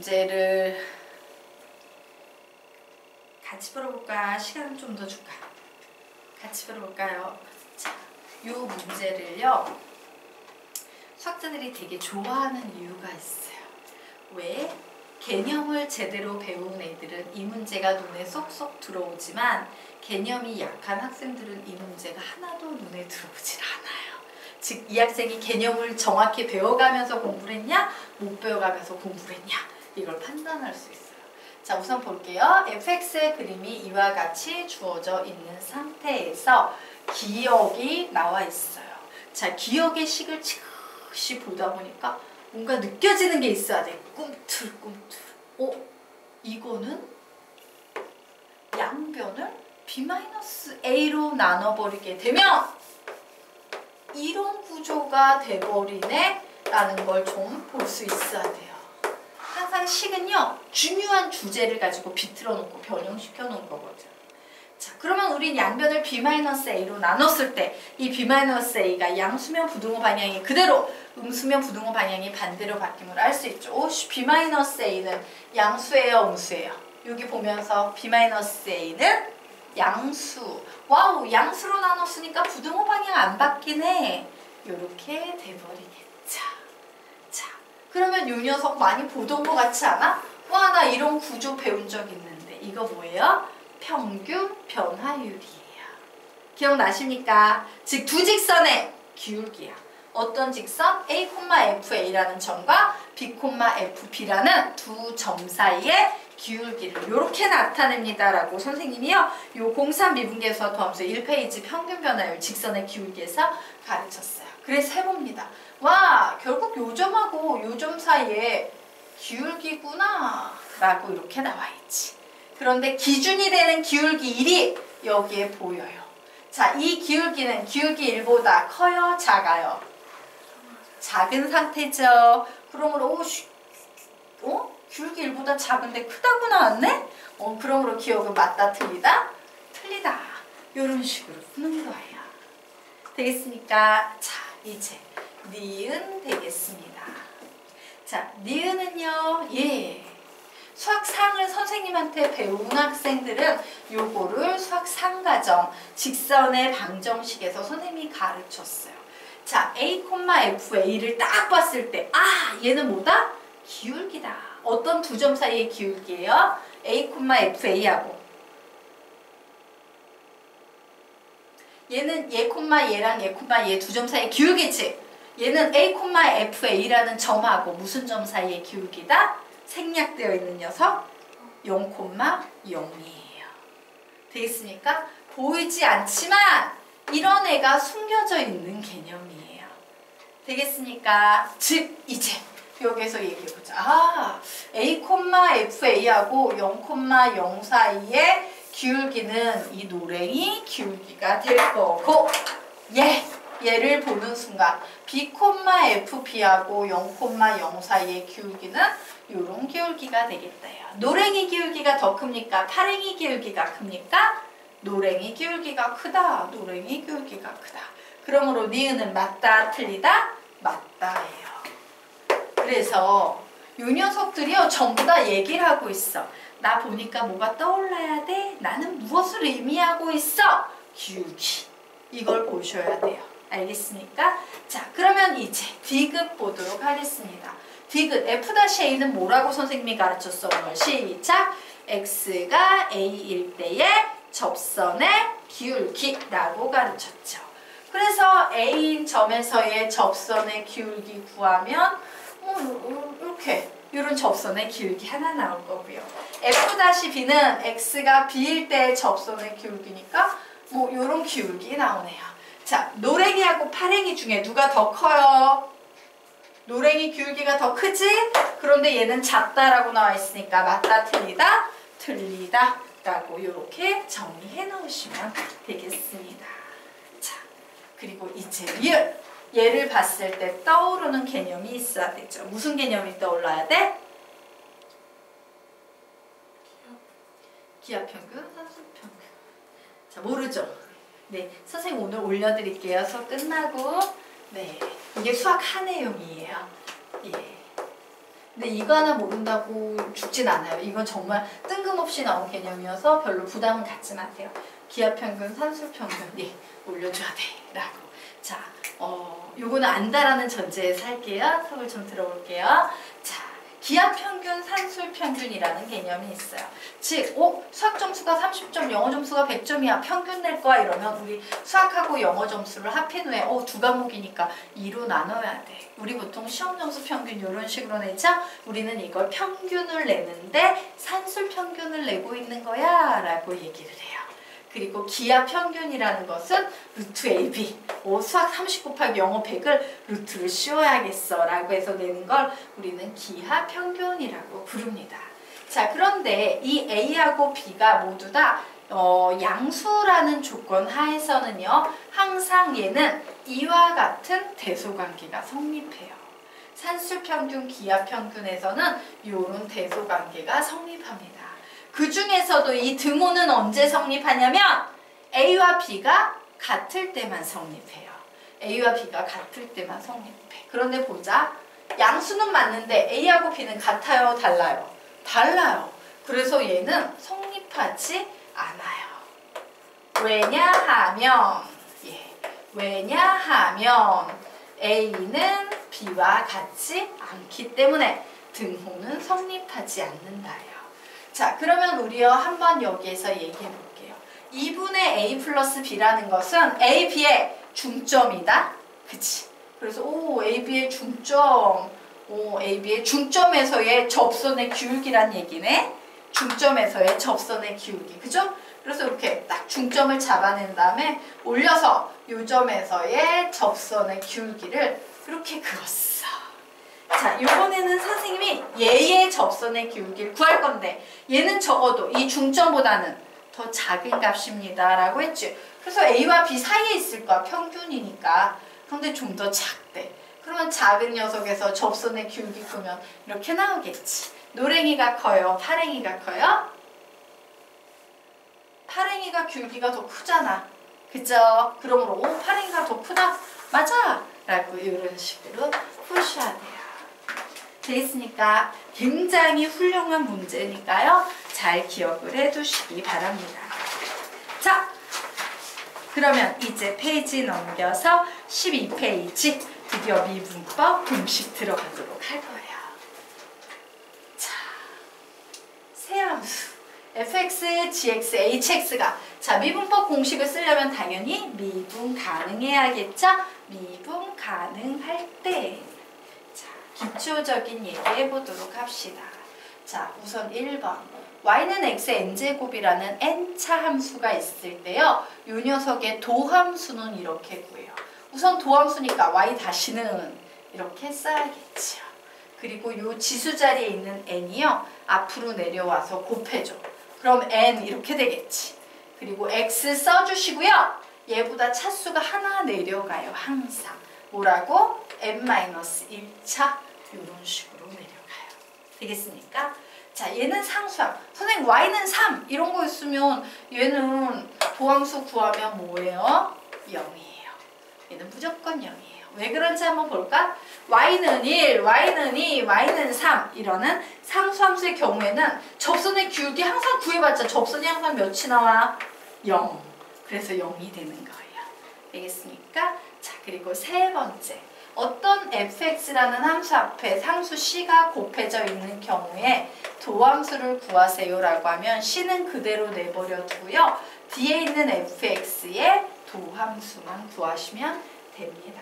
문제를 같이 풀어볼까? 시간 좀 더 줄까? 같이 풀어볼까요? 자, 이 문제를요, 수학자들이 되게 좋아하는 이유가 있어요. 왜? 개념을 제대로 배운 애들은 이 문제가 눈에 쏙쏙 들어오지만 개념이 약한 학생들은 이 문제가 하나도 눈에 들어오질 않아요. 즉, 이 학생이 개념을 정확히 배워가면서 공부를 했냐, 못 배워가면서 공부를 했냐, 이걸 판단할 수 있어요. 자, 우선 볼게요. fx의 그림이 이와 같이 주어져 있는 상태에서 기억이 나와 있어요. 자, 기억의 식을 지그시 보다 보니까 뭔가 느껴지는 게 있어야 돼. 꿈틀꿈틀. 이거는 양변을 b-a로 나눠버리게 되면 이런 구조가 돼버리네 라는 걸 좀 볼 수 있어야 돼요. 항상 식은요, 중요한 주제를 가지고 비틀어 놓고 변형시켜 놓은 거거든. 자, 그러면 우린 양변을 b-a로 나눴을 때 이 b-a가 양수면 부등호 방향이 그대로, 음수면 부등호 방향이 반대로 바뀜을 알 수 있죠. b-a는 양수예요, 음수예요? 여기 보면서 b-a는 양수. 와우, 양수로 나눴으니까 부등호 방향 안 바뀌네. 요렇게 돼버리겠죠. 자, 그러면 요 녀석 많이 보던 거 같지 않아? 와, 나 이런 구조 배운 적 있는데. 이거 뭐예요? 평균 변화율이에요. 기억나십니까? 즉, 두 직선의 기울기야. 어떤 직선? a,fa라는 점과 b,fb라는 두 점 사이의 기울기를 이렇게 나타냅니다 라고 선생님이요, 요 03 미분계수와 도함수 1페이지 평균 변화율 직선의 기울기에서 가르쳤어요. 그래서 해봅니다. 와, 결국 요 점하고 요 점 사이에 기울기구나 라고 이렇게 나와 있지. 그런데 기준이 되는 기울기 1이 여기에 보여요. 자, 이 기울기는 기울기 1보다 커요? 작아요? 작은 상태죠. 그러므로 기울기 1보다 작은데 크다고 나왔네? 그러므로 기억은 맞다, 틀리다? 틀리다. 이런 식으로 푸는 거예요. 되겠습니까? 자, 이제 니은 되겠습니다. 자, 니은은요, 수학상을 선생님한테 배운 학생들은 요거를 수학상가정, 직선의 방정식에서 선생님이 가르쳤어요. 자, a,fa를 딱 봤을 때, 얘는 뭐다? 기울기다. 어떤 두 점 사이의 기울기예요? a,fa하고 얘는 얘랑 얘 두 점 사이의 기울기지. 얘는 a,fa라는 점하고 무슨 점 사이의 기울기다? 생략되어 있는 녀석 0,0이에요. 되겠습니까? 보이지 않지만 이런 애가 숨겨져 있는 개념이에요. 되겠습니까? 즉, 이제 여기서 얘기해보자. a,fa하고 0,0 사이의 기울기는 이 노랭이 기울기가 될 거고, 얘를 보는 순간 b,fb하고 0,0 사이의 기울기는 이런 기울기가 되겠다요. 노랭이 기울기가 더 큽니까? 파랭이 기울기가 큽니까? 노랭이 기울기가 크다. 노랭이 기울기가 크다. 그러므로 니은은 맞다, 틀리다? 맞다예요. 그래서 요 녀석들이요, 전부 다 얘기를 하고 있어. 나 보니까 뭐가 떠올라야 돼? 나는 무엇을 의미하고 있어? 기울기. 이걸 보셔야 돼요. 알겠습니까? 자, 그러면 이제 디귿 보도록 하겠습니다. 디귿, f-a는 뭐라고 선생님이 가르쳤어? 오늘 시작! x가 a일 때의 접선의 기울기라고 가르쳤죠. 그래서 a인 점에서의 접선의 기울기 구하면 이렇게 이런 접선의 기울기 하나 나올 거고요. f-b는 x가 b일 때의 접선의 기울기니까 이런 기울기 나오네요. 자, 노랭이하고 파랭이 중에 누가 더 커요? 노랭이 기울기가 더 크지? 그런데 얘는 작다라고 나와 있으니까 맞다, 틀리다? 틀리다 라고 이렇게 정리해 놓으시면 되겠습니다. 자, 그리고 이제 리을. 얘를 봤을 때 떠오르는 개념이 있어야 되죠. 무슨 개념이 떠올라야 돼? 기하평균, 산수평균. 자, 모르죠? 네, 선생님 오늘 올려드릴게요. 수업 끝나고. 네, 이게 수학 한 내용이에요. 근데 이거 하나 모른다고 죽진 않아요. 이건 정말 뜬금없이 나온 개념이어서 별로 부담은 갖지 마세요. 기하평균, 산술평균 올려줘야 돼 라고. 자, 요거는 안다라는 전제에서 할게요. 수업을 좀 들어볼게요. 자, 기하평균, 산술평균이라는 개념이 있어요. 즉, 수학 점수가 30점, 영어 점수가 100점이야. 평균 낼 거야. 이러면 우리 수학하고 영어 점수를 합한 후에 두 과목이니까 2로 나눠야 돼. 우리 보통 시험 점수 평균 이런 식으로 내죠? 우리는 이걸 평균을 내는데 산술평균을 내고 있는 거야 라고 얘기를 해요. 그리고 기하평균이라는 것은 루트 AB. 수학 30 곱하기 영어 100을 루트를 씌워야겠어 라고 해서 내는 걸 우리는 기하평균이라고 부릅니다. 자, 그런데 이 A하고 B가 모두 다 양수라는 조건 하에서는요. 항상 얘는 이와 같은 대소관계가 성립해요. 산술평균, 기하평균에서는 이런 대소관계가 성립합니다. 그 중에서도 이 등호는 언제 성립하냐면 A와 B가 같을 때만 성립해요. A와 B가 같을 때만 성립해. 그런데 보자. 양수는 맞는데 A하고 B는 같아요? 달라요? 달라요. 그래서 얘는 성립하지 않아요. 왜냐하면 A는 B와 같지 않기 때문에 등호는 성립하지 않는다요. 자, 그러면 우리요 한번 여기에서 얘기해 볼게요. 2분의 A 플러스 B라는 것은 A, B의 중점이다. 그치? 그래서 A, B의 중점. A, B의 중점에서의 접선의 기울기란 얘기네. 중점에서의 접선의 기울기. 그죠? 그래서 이렇게 딱 중점을 잡아낸 다음에 올려서 요 점에서의 접선의 기울기를 이렇게 그었어. 자, 이번에는 선생님이 얘의 접선의 기울기를 구할 건데 얘는 적어도 이 중점보다는 더 작은 값입니다 라고 했지. 그래서 A와 B 사이에 있을 거야. 평균이니까. 그런데 좀 더 작대. 그러면 작은 녀석에서 접선의 기울기 끄면 이렇게 나오겠지. 노랭이가 커요? 파랭이가 커요? 파랭이가 기울기가 더 크잖아. 그죠? 그러므로 파랭이가 더 크다? 맞아! 라고 이런 식으로 푸셔야 돼요. 되겠습니까? 굉장히 훌륭한 문제니까요. 잘 기억을 해두시기 바랍니다. 자, 그러면 이제 페이지 넘겨서 12페이지 드디어 미분법 공식 들어가도록 할 거예요. 자, 세함수 fx, gx, hx가 자 미분법 공식을 쓰려면 당연히 미분 가능해야겠죠? 미분 가능할 때 기초적인 얘기 해보도록 합시다. 자, 우선 1번. y는 x의 n제곱이라는 n차 함수가 있을 때요. 이 녀석의 도함수는 이렇게 구해요. 우선 도함수니까 y 다시는 이렇게 써야겠죠. 그리고 이 지수 자리에 있는 n이요. 앞으로 내려와서 곱해줘. 그럼 n 이렇게 되겠지. 그리고 x 써주시고요. 얘보다 차수가 하나 내려가요. 항상. 뭐라고? n-1차 이런 식으로 내려가요. 되겠습니까? 자, 얘는 상수함. 선생님 y는 3 이런 거 있으면 얘는 도함수 구하면 뭐예요? 0이에요. 얘는 무조건 0이에요. 왜 그런지 한번 볼까? y는 1, y는 2, y는 3 이러는 상수함수의 경우에는 접선의 기울기 항상 구해봤자 접선이 항상 몇이 나와? 0. 그래서 0이 되는 거예요. 되겠습니까? 자, 그리고 세 번째. 어떤 fx라는 함수 앞에 상수 c가 곱해져 있는 경우에 도함수를 구하세요 라고 하면 c는 그대로 내버려 두고요. 뒤에 있는 fx의 도함수만 구하시면 됩니다.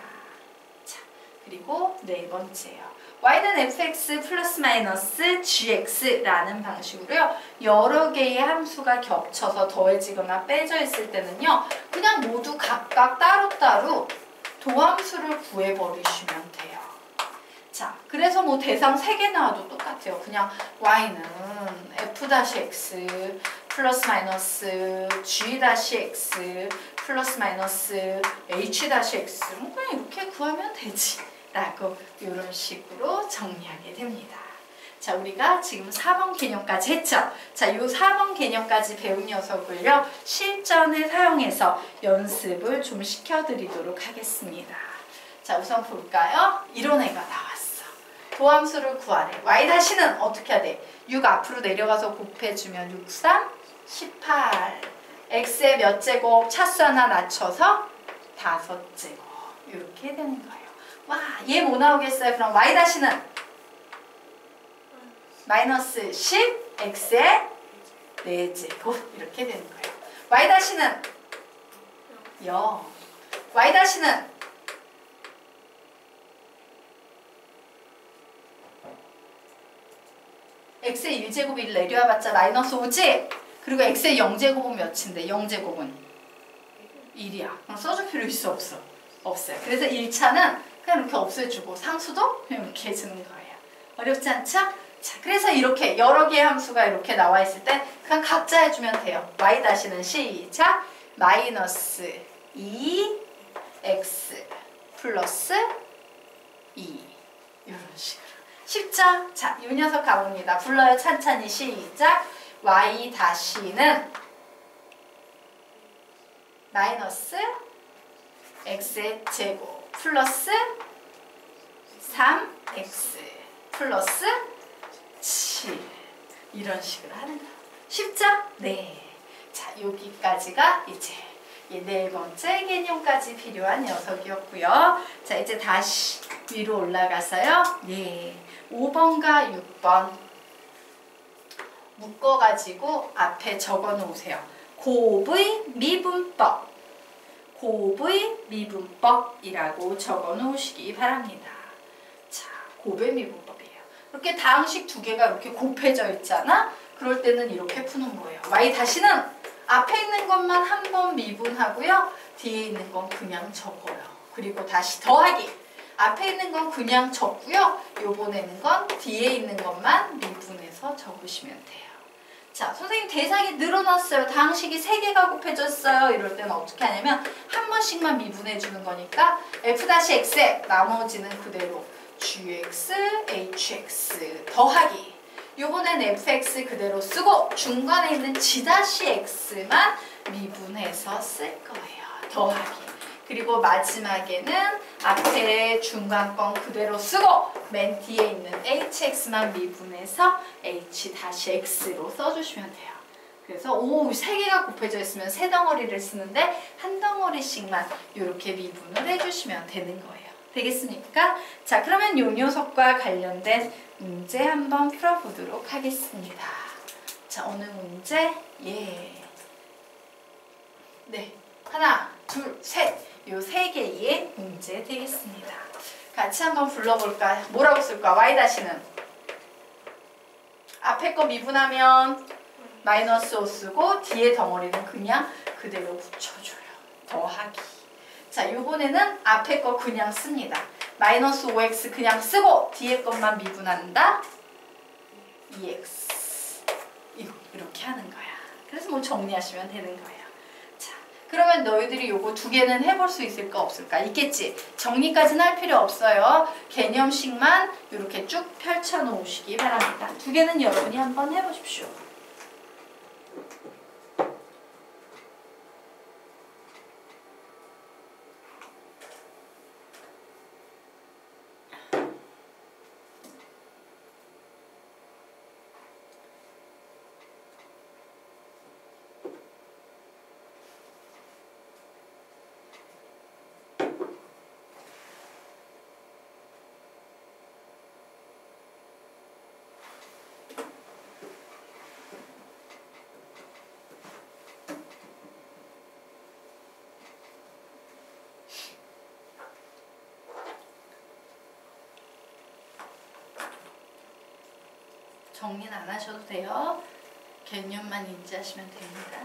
자, 그리고 네 번째요. y는 fx 플러스 마이너스 gx라는 방식으로요. 여러 개의 함수가 겹쳐서 더해지거나 빼져 있을 때는요. 그냥 모두 각각 따로따로 도함수를 구해버리시면 돼요. 자, 그래서 뭐 대상 3개 나와도 똑같아요. 그냥 y는 f-x 플러스 마이너스 g-x 플러스 마이너스 h-x 그냥 이렇게 구하면 되지 라고 이런 식으로 정리하게 됩니다. 자, 우리가 지금 4번 개념까지 했죠? 자, 이 4번 개념까지 배운 녀석을요, 실전에 사용해서 연습을 좀 시켜드리도록 하겠습니다. 자, 우선 볼까요? 이런 애가 나왔어. 도함수를 구하래. y 다시는 어떻게 해야 돼? 6 앞으로 내려가서 곱해주면 6, 3, 18. x의 몇 제곱? 차수 하나 낮춰서 5제곱. 이렇게 되는 거예요. 와, 얘 뭐 나오겠어요? 그럼 y 다시는 마이너스 10, x의 4제곱. 이렇게 되는 거예요. y 다시는 0. y 다시는 x의 1제곱이 내려와봤자 마이너스 5지? 그리고 x의 0제곱은 몇인데? 0제곱은 1이야. 그럼 써줄 필요 있어 없어? 없어요. 그래서 1차는 그냥 이렇게 없애주고 상수도 그냥 이렇게 해주는 거예요. 어렵지 않죠? 자, 그래서 이렇게 여러 개의 함수가 이렇게 나와 있을 때 그냥 각자 해주면 돼요. y 다시는 시작! 마이너스 2x 플러스 2 이런 식으로. 쉽죠? 자, 이 녀석 가봅니다. 불러요. 찬찬히 시작. y 다시는 마이너스 x의 제곱 플러스 3x 플러스 7 이런 식으로 하는 거. 쉽죠? 네. 자, 여기까지가 이제 네 번째 개념까지 필요한 녀석이었고요. 자, 이제 다시 위로 올라가서요. 예. 5번과 6번 묶어가지고 앞에 적어 놓으세요. 곱의 미분법. 곱의 미분법이라고 적어 놓으시기 바랍니다. 자, 곱의 미분법이에요. 이렇게 다항식 두 개가 이렇게 곱해져 있잖아? 그럴 때는 이렇게 푸는 거예요. y 다시는 앞에 있는 것만 한 번 미분하고요. 뒤에 있는 건 그냥 적어요. 그리고 다시 더하기. 앞에 있는 건 그냥 적고요. 요번에는 건 뒤에 있는 것만 미분해서 적으시면 돼요. 자, 선생님 대상이 늘어났어요. 다항식이 3개가 곱해졌어요. 이럴 때는 어떻게 하냐면 한 번씩만 미분해 주는 거니까 f-x에 나머지는 그대로 gx, hx 더하기. 요번엔 fx 그대로 쓰고 중간에 있는 g-x만 미분해서 쓸 거예요. 더하기. 그리고 마지막에는 앞에 중간 건 그대로 쓰고 맨 뒤에 있는 hx만 미분해서 h-x로 써주시면 돼요. 그래서 3개가 곱해져 있으면 3덩어리를 쓰는데 한 덩어리씩만 이렇게 미분을 해주시면 되는 거예요. 되겠습니까? 자, 그러면 요 녀석과 관련된 문제 한번 풀어보도록 하겠습니다. 자, 오늘 문제 네, 하나, 둘, 셋. 요 3개의 문제 되겠습니다. 같이 한번 불러볼까요? 뭐라고 쓸까? y 다시는 앞에 거 미분하면 마이너스 5 쓰고 뒤에 덩어리는 그냥 그대로 붙여줘요. 더하기. 자, 요번에는 앞에 거 그냥 씁니다. 마이너스 5x 그냥 쓰고 뒤에 것만 미분한다. 2x. 이렇게 하는 거야. 그래서 뭐 정리하시면 되는 거예요. 그러면 너희들이 요거 2개는 해볼 수 있을까 없을까? 있겠지? 정리까지는 할 필요 없어요. 개념식만 이렇게 쭉 펼쳐 놓으시기 바랍니다. 2개는 여러분이 한번 해보십시오. 정리는 안 하셔도 돼요. 개념만 인지하시면 됩니다.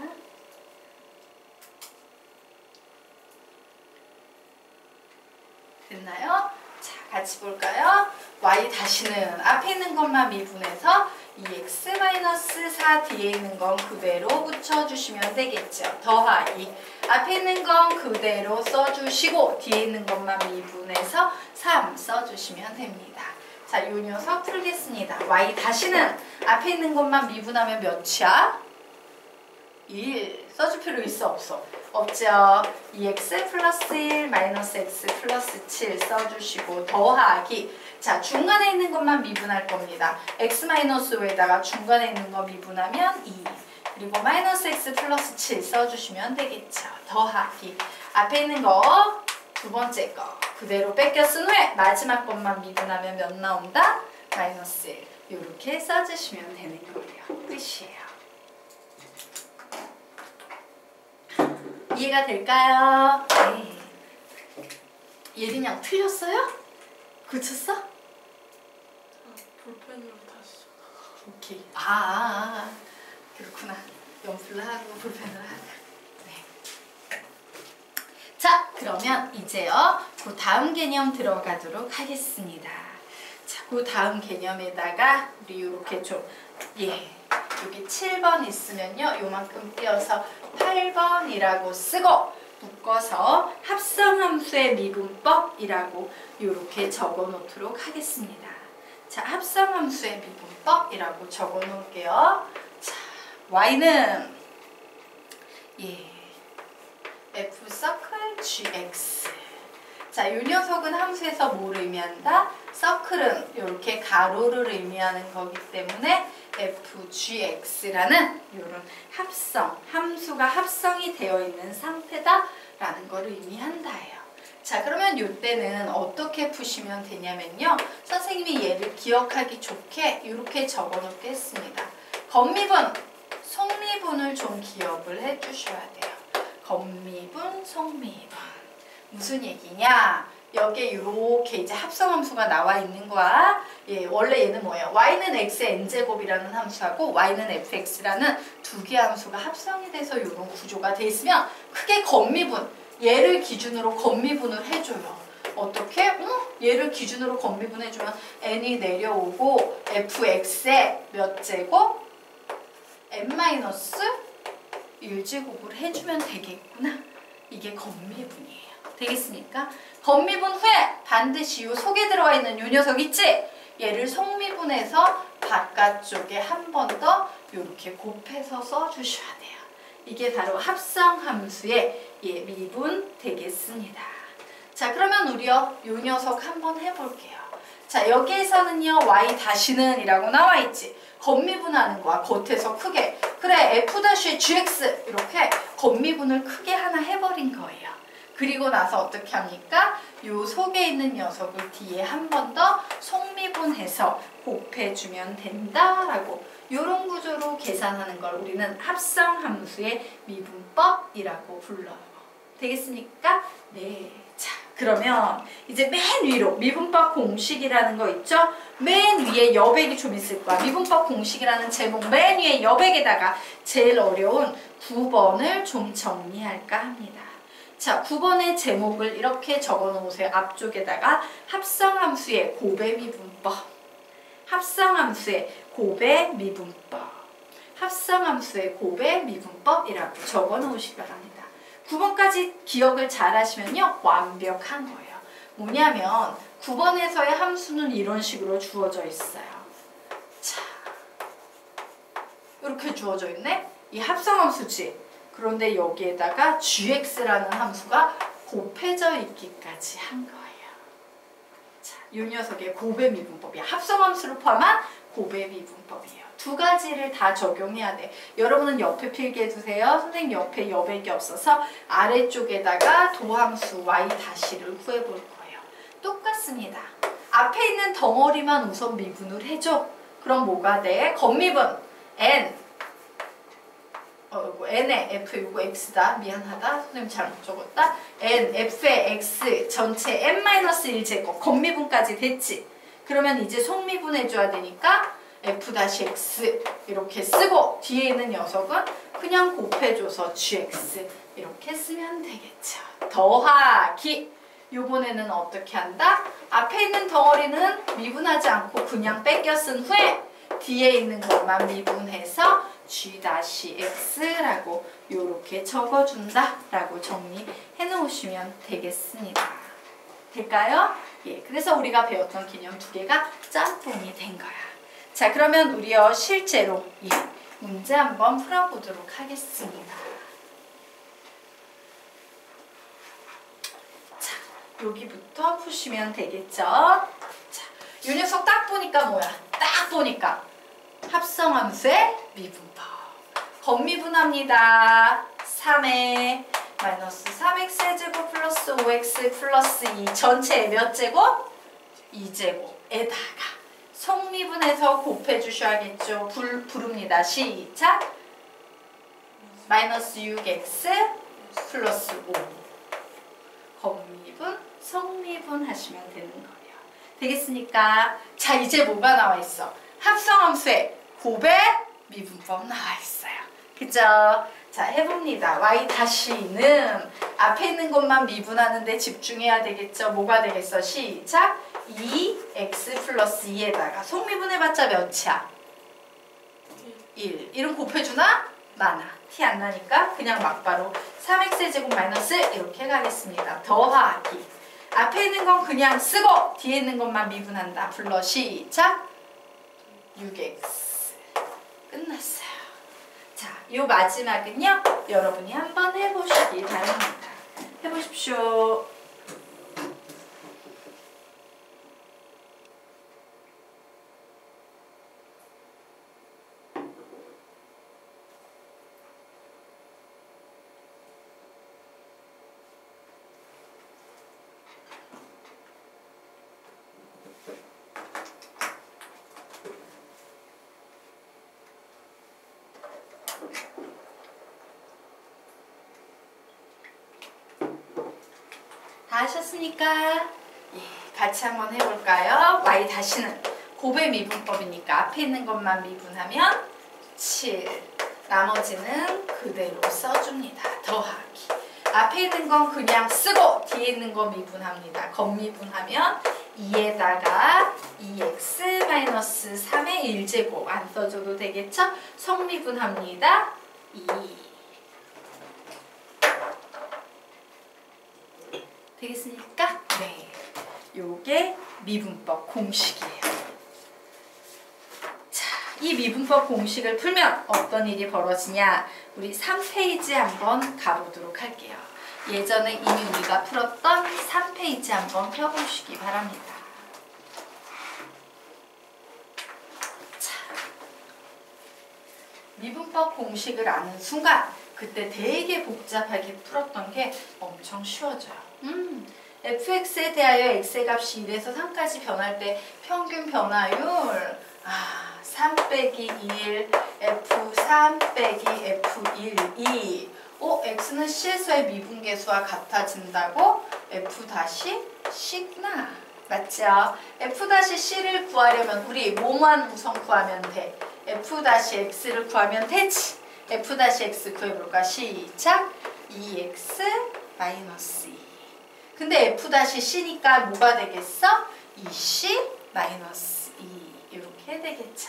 됐나요? 자, 같이 볼까요? y 다시는 앞에 있는 것만 미분해서 2x-4 뒤에 있는 건 그대로 붙여주시면 되겠죠. 더하기. 앞에 있는 건 그대로 써주시고 뒤에 있는 것만 미분해서 3 써주시면 됩니다. 자, 요 녀석 풀겠습니다. y 다시는 앞에 있는 것만 미분하면 몇이야? 1. 써줄 필요 있어 없어? 없죠. 2x 플러스 1 마이너스 x 플러스 7 써주시고 더하기. 자, 중간에 있는 것만 미분할 겁니다. x-5에다가 중간에 있는 거 미분하면 2. 그리고 마이너스 x 플러스 7 써주시면 되겠죠. 더하기. 앞에 있는 거, 두 번째 거 그대로 뺏겨 쓴 후에 마지막 것만 미분하면 몇 나온다? 마이너스 1. 이렇게 써주시면 되는 거예요. 끝이에요. 이해가 될까요? 네. 예린이 형 틀렸어요? 고쳤어? 볼펜으로 다시. 오케이. 그렇구나. 연필로 하고 볼펜으로 하고. 네. 자, 그러면 이제요. 그 다음 개념 들어가도록 하겠습니다. 자, 그 다음 개념에다가 우리 이렇게 좀 여기 7번 있으면요. 요만큼 띄어서 8번이라고 쓰고 묶어서 합성함수의 미분법이라고 이렇게 적어 놓도록 하겠습니다. 자, 합성함수의 미분법이라고 적어 놓을게요. 자, y는 f 서클 gx. 자, 이 녀석은 함수에서 뭘 의미한다? 서클은 이렇게 가로를 의미하는 거기 때문에 fgx라는 이런 합성, 함수가 합성이 되어 있는 상태다라는 걸 의미한다예요. 자, 그러면 이때는 어떻게 푸시면 되냐면요. 선생님이 얘를 기억하기 좋게 이렇게 적어 놓겠습니다. 겉미분, 속미분을 좀 기억을 해주셔야 돼요. 겉미분, 속미분. 무슨 얘기냐? 여기에 이렇게 이제 합성함수가 나와 있는 거야. 원래 얘는 뭐예요? y는 x의 n제곱이라는 함수하고 y는 fx라는 두 개의 함수가 합성이 돼서 이런 구조가 돼 있으면 크게 겉미분, 얘를 기준으로 겉미분을 해줘요. 어떻게? 얘를 기준으로 겉미분 해주면 n이 내려오고 fx의 몇 제곱? n-1제곱을 해주면 되겠구나. 이게 겉미분이에요. 되겠습니까? 겉미분 후에 반드시 이 속에 들어가 있는 이 녀석 있지? 얘를 속미분해서 바깥쪽에 한 번 더 이렇게 곱해서 써주셔야 돼요. 이게 바로 합성함수의 미분 되겠습니다. 자, 그러면 우리요 이 녀석 한번 해볼게요. 자, 여기에서는요 y 다시는 이라고 나와 있지. 겉미분하는 거야. 겉에서 크게. 그래, f-gx 이렇게 겉미분을 크게 하나 해버린 거예요. 그리고 나서 어떻게 합니까? 요 속에 있는 녀석을 뒤에 한 번 더 속미분해서 곱해주면 된다라고 요런 구조로 계산하는 걸 우리는 합성함수의 미분법이라고 불러요. 되겠습니까? 네. 자, 그러면 이제 맨 위로 미분법 공식이라는 거 있죠? 맨 위에 여백이 좀 있을 거야. 미분법 공식이라는 제목 맨 위에 여백에다가 제일 어려운 9번을 좀 정리할까 합니다. 자, 9번의 제목을 이렇게 적어 놓으세요. 앞쪽에다가 합성함수의 곱해미분법, 합성함수의 곱해미분법, 합성함수의 곱해미분법이라고 적어 놓으시기 바랍니다. 9번까지 기억을 잘 하시면요. 완벽한 거예요. 뭐냐면 9번에서의 함수는 이런 식으로 주어져 있어요. 자, 이렇게 주어져 있네. 이 합성함수지. 그런데 여기에다가 gx라는 함수가 곱해져 있기까지 한 거예요. 자, 이 녀석의 곱해미분법이야. 합성함수를 포함한 곱해미분법이에요. 두 가지를 다 적용해야 돼. 여러분은 옆에 필기해두세요. 선생님 옆에 여백이 없어서 아래쪽에다가 도함수 y-를 구해볼 거예요. 똑같습니다. 앞에 있는 덩어리만 우선 미분을 해줘. 그럼 뭐가 돼? 겉미분 n n의 f 이거 x다. 미안하다. 선생님 잘못 적었다. n f의 x 전체 n-1제곱 겉미분까지 됐지. 그러면 이제 속미분 해줘야 되니까 f-x 이렇게 쓰고 뒤에 있는 녀석은 그냥 곱해줘서 gx 이렇게 쓰면 되겠죠. 더하기. 요번에는 어떻게 한다? 앞에 있는 덩어리는 미분하지 않고 그냥 뺏겨 쓴 후에 뒤에 있는 것만 미분해서 g-x라고 이렇게 적어준다 라고 정리해 놓으시면 되겠습니다. 될까요? 그래서 우리가 배웠던 개념 두 개가 짬뽕이 된 거야. 자, 그러면 우리요 실제로 문제 한번 풀어보도록 하겠습니다. 자, 여기부터 푸시면 되겠죠? 자, 이 녀석 딱 보니까 뭐야? 딱 보니까 합성함수의 미분법. 건미분합니다. 3에 마이너스 3x의 제곱 플러스 5x 플러스 2 전체 몇 제곱? 2제곱에다가 성미분해서 곱해주셔야겠죠. 부릅니다. 시작! 마이너스 6x 플러스 5 건미분, 성미분 하시면 되는 거예요. 되겠습니까? 자, 이제 뭐가 나와 있어? 합성함수의 곱의 미분법 나와 있어요. 그죠? 자, 해봅니다. y 다시는 앞에 있는 것만 미분하는데 집중해야 되겠죠? 뭐가 되겠어? 시작! 2x 플러스 2에다가 속미분해봤자 몇이야? 1. 1은 곱해주나? 많아. 티 안 나니까 그냥 막바로 3x의 제곱 마이너스 이렇게 가겠습니다. 더하기. 앞에 있는 건 그냥 쓰고 뒤에 있는 것만 미분한다. 불러 시작! 6x. 끝났어요. 자, 요 마지막은요. 여러분이 한번 해보시기 바랍니다. 해보십시오. 다 하셨습니까? 예, 같이 한번 해볼까요? y 다시는 곱의 미분법이니까 앞에 있는 것만 미분하면 7. 나머지는 그대로 써줍니다. 더하기. 앞에 있는 건 그냥 쓰고 뒤에 있는 거 미분합니다. 건미분하면 2에다가 2x-3의 1제곱 안 써줘도 되겠죠? 성미분합니다. 2. 되겠습니까? 네. 요게 미분법 공식이에요. 자, 이 미분법 공식을 풀면 어떤 일이 벌어지냐? 우리 3페이지 한번 가보도록 할게요. 예전에 이미 우리가 풀었던 3페이지 한번 펴보시기 바랍니다. 자, 미분법 공식을 아는 순간 그때 되게 복잡하게 풀었던 게 엄청 쉬워져요. fx에 대하여 x의 값이 1에서 3까지 변할 때 평균 변화율 3 빼기 1 f3 빼기 f1 2 x는 c에서의 미분계수와 같아진다고 f 다시 c구나. 맞죠? f 다시 c를 구하려면 우리 뭐만 우선 구하면 돼? f 다시 x를 구하면 되지. f 다시 x 구해볼까? 시작! 2x 마이너스 2. 근데 f-c니까 뭐가 되겠어? 2c 마이너스 2 이렇게 되겠죠.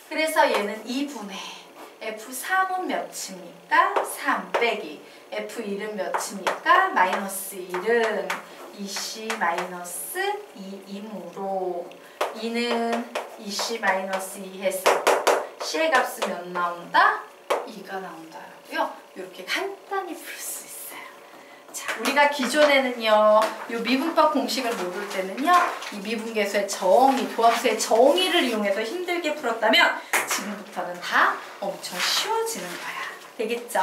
그래서 얘는 2분의 f3은 몇입니까? 3 빼기 f1은 몇입니까? 마이너스 1은 2c 마이너스 2이므로 2는 2c 마이너스 2 해서 c의 값은 몇 나온다? 2가 나온다고요. 이렇게 간단히 풀 수 있어요. 자, 우리가 기존에는요, 요 미분법 공식을 모를 때는요, 이 미분계수의 정의, 도함수의 정의를 이용해서 힘들게 풀었다면 지금부터는 다 엄청 쉬워지는 거야. 되겠죠?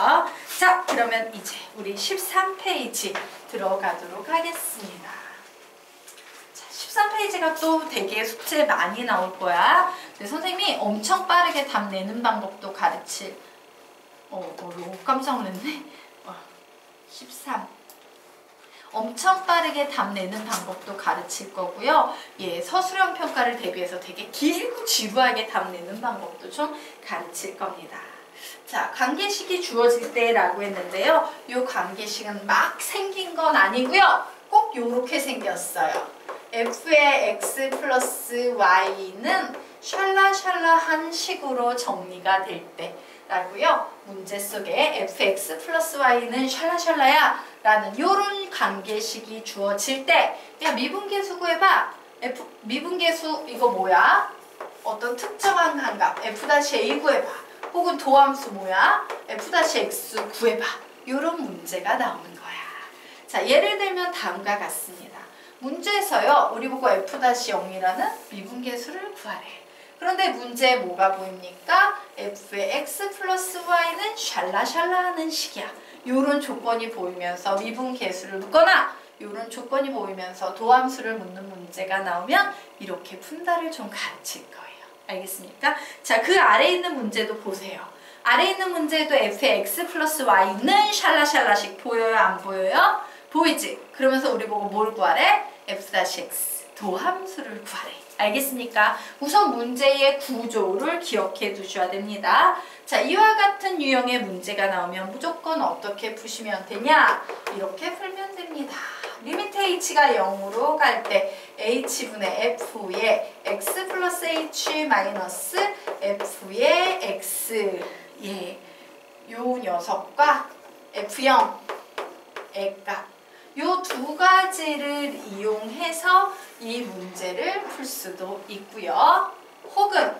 자, 그러면 이제 우리 13페이지 들어가도록 하겠습니다. 자, 13페이지가 또 되게 숙제 많이 나올 거야. 근데 선생님이 엄청 빠르게 답 내는 방법도 가르칠. 깜짝 놀랐네. 13. 엄청 빠르게 답 내는 방법도 가르칠 거고요. 예, 서술형 평가를 대비해서 되게 길고 지루하게 답 내는 방법도 좀 가르칠 겁니다. 자, 관계식이 주어질 때라고 했는데요. 이 관계식은 막 생긴 건 아니고요. 꼭 요렇게 생겼어요. f의 x 플러스 y는 샬라샬라한 식으로 정리가 될 때 라고요. 문제 속에 fx 플러스 y는 샬라샬라야 라는 요런 관계식이 주어질 때 야, 미분계수 구해봐. 미분계수 이거 뭐야? 어떤 특정한 감각 f-a 구해봐. 혹은 도함수 뭐야? f-x 구해봐. 요런 문제가 나오는 거야. 자, 예를 들면 다음과 같습니다. 문제에서요. 우리 보고 f-0이라는 미분계수를 구하래. 그런데 문제에 뭐가 보입니까? f의 x 플러스 y는 샬라샬라 하는 식이야. 요런 조건이 보이면서 미분계수를 묻거나 요런 조건이 보이면서 도함수를 묻는 문제가 나오면 이렇게 푼다를 좀 가르칠 거예요. 알겠습니까? 자, 그 아래에 있는 문제도 보세요. 아래에 있는 문제에도 f의 x 플러스 y는 샬라샬라식 보여요? 안 보여요? 보이지? 그러면서 우리 보고 뭘 구하래? f-x 도함수를 구하래. 알겠습니까? 우선 문제의 구조를 기억해 두셔야 됩니다. 자, 이와 같은 유형의 문제가 나오면 무조건 어떻게 푸시면 되냐? 이렇게 풀면 됩니다. 리미트 h가 0으로 갈 때 h분의 f의 x 플러스 h 마이너스 f의 x 예, 요 녀석과 f0 의 값 요 두 가지를 이용해서 이 문제를 풀 수도 있고요. 혹은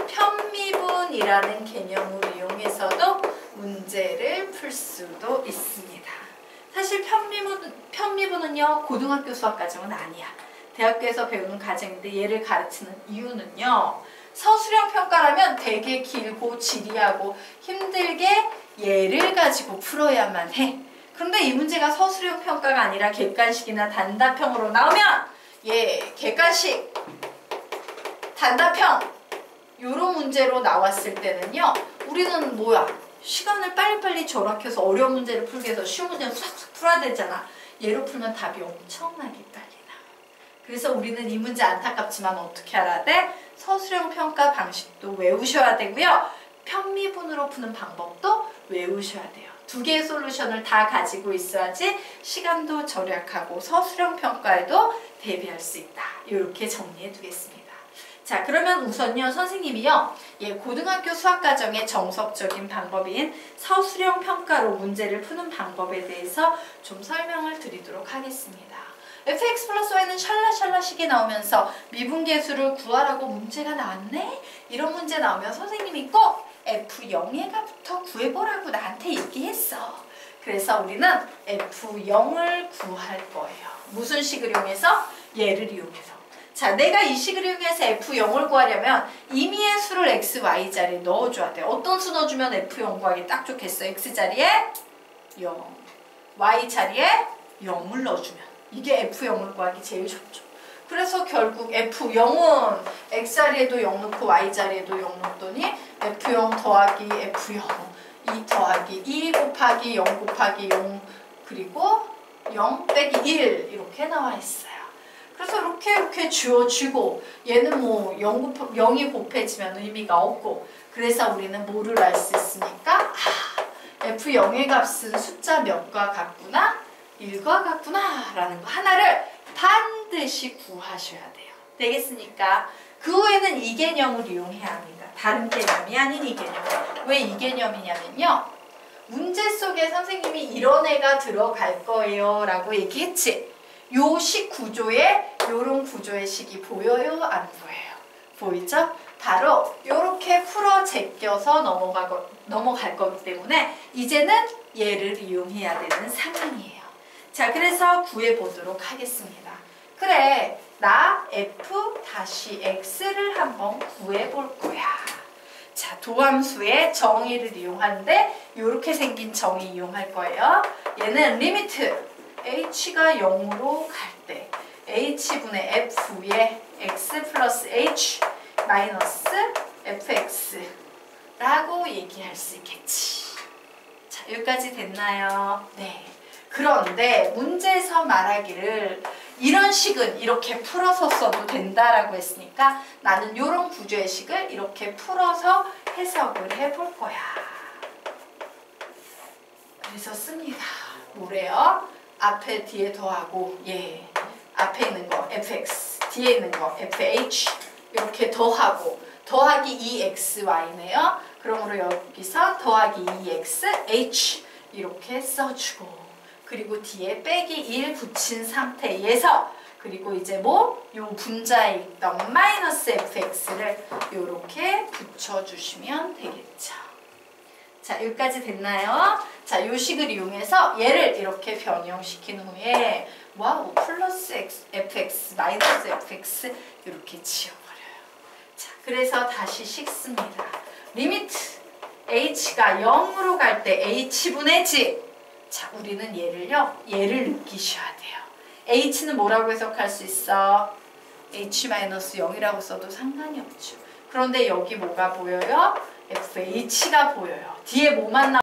편미분이라는 개념을 이용해서도 문제를 풀 수도 있습니다. 사실 편미분은요, 고등학교 수학 과정은 아니야. 대학교에서 배우는 과정인데 얘를 가르치는 이유는요, 서술형 평가라면 되게 길고 지리하고 힘들게 얘를 가지고 풀어야만 해. 그런데 이 문제가 서술형 평가가 아니라 객관식이나 단답형으로 나오면 객관식, 단답형 요런 문제로 나왔을 때는요, 우리는 뭐야? 시간을 빨리빨리 절약해서 어려운 문제를 풀기 위해서 쉬운 문제를 싹싹 풀어야 되잖아. 얘로 풀면 답이 엄청나게 빨리 나와. 그래서 우리는 이 문제 안타깝지만 어떻게 알아야 돼? 서술형 평가 방식도 외우셔야 되고요. 편미분으로 푸는 방법도 외우셔야 돼요. 두 개의 솔루션을 다 가지고 있어야지 시간도 절약하고 서술형 평가에도 대비할 수 있다. 이렇게 정리해 두겠습니다. 자, 그러면 우선요, 선생님이요, 고등학교 수학과정의 정석적인 방법인 서술형 평가로 문제를 푸는 방법에 대해서 좀 설명을 드리도록 하겠습니다. fx 플러스 y는 샬라샬라식이 나오면서 미분계수를 구하라고 문제가 나왔네? 이런 문제 나오면 선생님이 꼭 f0의 값부터 구해보라고 나한테 얘기했어. 그래서 우리는 f0을 구할 거예요. 무슨 식을 이용해서? 얘를 이용해서. 자, 내가 이 식을 이용해서 f0을 구하려면 임의의 수를 x, y 자리에 넣어줘야 돼. 어떤 수 넣어주면 f0 구하기 딱 좋겠어? x 자리에 0, y 자리에 0을 넣어주면 이게 f0을 구하기 제일 좋죠. 그래서 결국 f0은 x 자리에도 0 넣고 y 자리에도 0 넣었더니 f0 더하기 f0 2 더하기 2 곱하기 0 곱하기 0 그리고 0 빼기 1 이렇게 나와 있어요. 그래서 이렇게 지워지고 얘는 뭐 0이 곱해지면 의미가 없고, 그래서 우리는 뭐를 알 수 있습니까? f0의 값은 숫자 몇과 같구나? 1과 같구나 라는 거 하나를 반드시 구하셔야 돼요. 되겠습니까? 그 후에는 이 개념을 이용해야 합니다. 다른 개념이 아닌 이 개념. 왜 이 개념이냐면요, 문제 속에 선생님이 이런 애가 들어갈 거예요 라고 얘기했지. 요 식 구조에 요런 구조의 식이 보여요? 안 보여요? 보이죠? 바로 요렇게 풀어 제껴서 넘어갈 거기 때문에 이제는 얘를 이용해야 되는 상황이에요. 자, 그래서 구해보도록 하겠습니다. 그래, 나 f-x를 한번 구해볼 거야. 자, 도함수의 정의를 이용하는데 요렇게 생긴 정의 이용할 거예요. 얘는 리미트 h가 0으로 갈 때 h분의 f의 x 플러스 h 마이너스 fx 라고 얘기할 수 있겠지. 자, 여기까지 됐나요? 네. 그런데 문제에서 말하기를 이런 식은 이렇게 풀어서 써도 된다라고 했으니까 나는 이런 구조의 식을 이렇게 풀어서 해석을 해볼 거야. 그래서 씁니다. 뭐래요? 앞에 뒤에 더하고 앞에 있는 거 fx, 뒤에 있는 거 fh 이렇게 더하고 더하기 2xy네요. 그러므로 여기서 더하기 2xh 이렇게 써주고, 그리고 뒤에 빼기 1 붙인 상태에서 그리고 이제 요 분자에 있던 마이너스 fx를 이렇게 붙여주시면 되겠죠. 자, 여기까지 됐나요? 자, 요 식을 이용해서 얘를 이렇게 변형시킨 후에 와우, 플러스 fx 마이너스 fx 이렇게 지워버려요. 자, 그래서 다시 식습니다. 리미트 h가 0으로 갈 때 h분의 g. 자, 우리는 얘를 느끼셔야 돼요. h는 뭐라고 해석할 수 있어? h-0이라고 써도 상관이 없죠. 그런데 여기 뭐가 보여요? fh가 보여요. 뒤에 뭐만